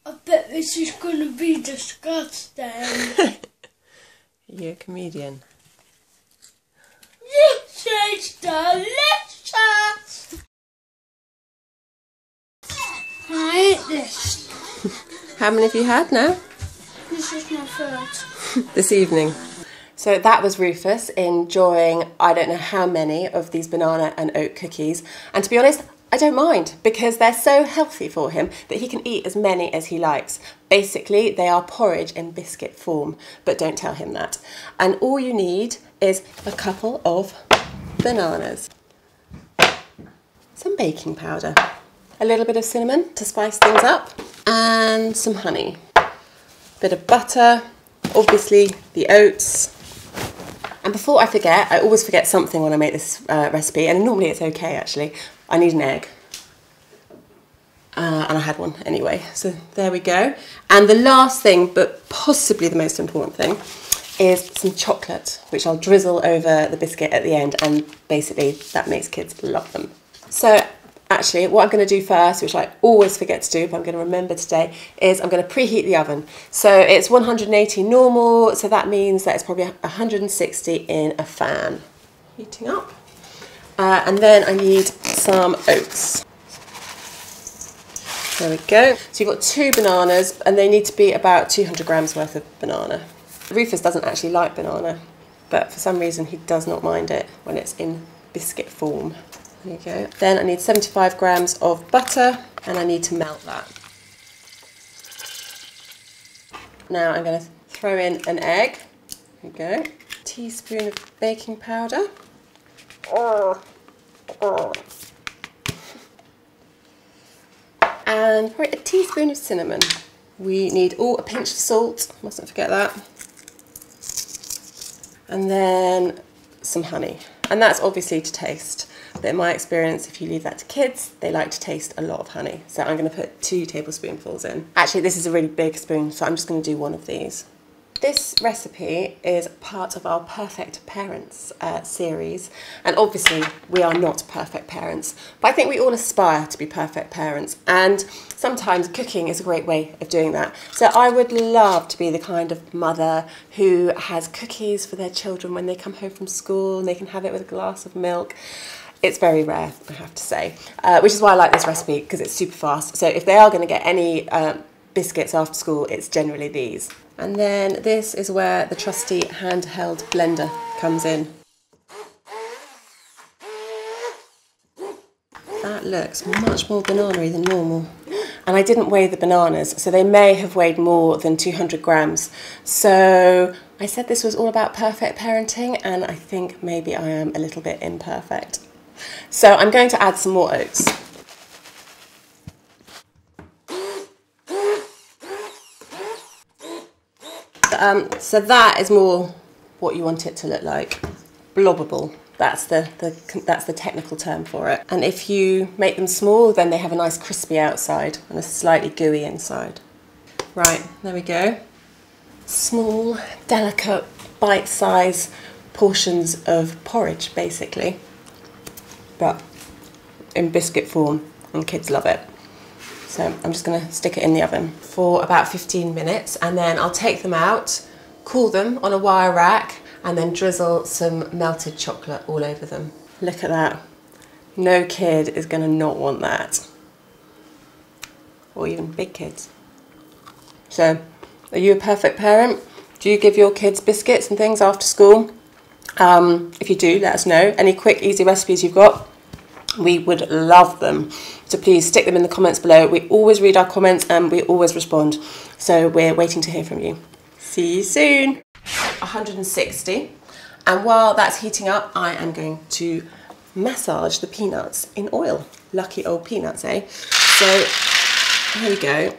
I bet this is going to be disgusting. You're a comedian. This is delicious! I hate this. How many have you had now? This is my third. This evening. So that was Rufus enjoying I don't know how many of these banana and oat cookies. And to be honest, I don't mind because they're so healthy for him that he can eat as many as he likes. Basically, they are porridge in biscuit form, but don't tell him that. And all you need is a couple of bananas, some baking powder, a little bit of cinnamon to spice things up, and some honey, bit of butter, obviously the oats. And before I forget, I always forget something when I make this recipe, and normally it's okay actually. I need an egg. And I had one anyway, so there we go. And the last thing, but possibly the most important thing, is some chocolate, which I'll drizzle over the biscuit at the end, and basically that makes kids love them. So actually, what I'm going to do first, which I always forget to do, but I'm going to remember today, is I'm going to preheat the oven. So it's 180 normal, so that means that it's probably 160 in a fan. Heating up. And then I need some oats. There we go. So you've got 2 bananas, and they need to be about 200 grams worth of banana. Rufus doesn't actually like banana, but for some reason he does not mind it when it's in biscuit form. There you go. Then I need 75 grams of butter, and I need to melt that. Now I'm going to throw in an egg. There you go. A teaspoon of baking powder. And probably a teaspoon of cinnamon. We need a pinch of salt, mustn't forget that. And then some honey. And that's obviously to taste. But in my experience, if you leave that to kids, they like to taste a lot of honey. So I'm going to put 2 tablespoonfuls in. Actually, this is a really big spoon, so I'm just going to do one of these. This recipe is part of our Perfect Parents series, and obviously we are not perfect parents, but I think we all aspire to be perfect parents, and sometimes cooking is a great way of doing that. So I would love to be the kind of mother who has cookies for their children when they come home from school, and they can have it with a glass of milk. It's very rare, I have to say, which is why I like this recipe, because it's super fast. So if they are going to get any biscuits after school, it's generally these. And then this is where the trusty handheld blender comes in. That looks much more banana-y than normal. And I didn't weigh the bananas, so they may have weighed more than 200 grams. So I said this was all about perfect parenting, and I think maybe I am a little bit imperfect. So I'm going to add some more oats. So that is more what you want it to look like. Blobbable. That's the technical term for it. And if you make them small, then they have a nice crispy outside and a slightly gooey inside. Right, there we go. Small, delicate, bite-sized portions of porridge, basically. But in biscuit form, and kids love it. So I'm just going to stick it in the oven for about 15 minutes, and then I'll take them out, cool them on a wire rack, and then drizzle some melted chocolate all over them. Look at that. No kid is going to not want that. Or even big kids. So, are you a perfect parent? Do you give your kids biscuits and things after school? If you do, let us know. Any quick, easy recipes you've got? We would love them. So please stick them in the comments below. We always read our comments and we always respond. So we're waiting to hear from you. See you soon. 160. And while that's heating up, I am going to massage the peanuts in oil. Lucky old peanuts, eh? So here we go.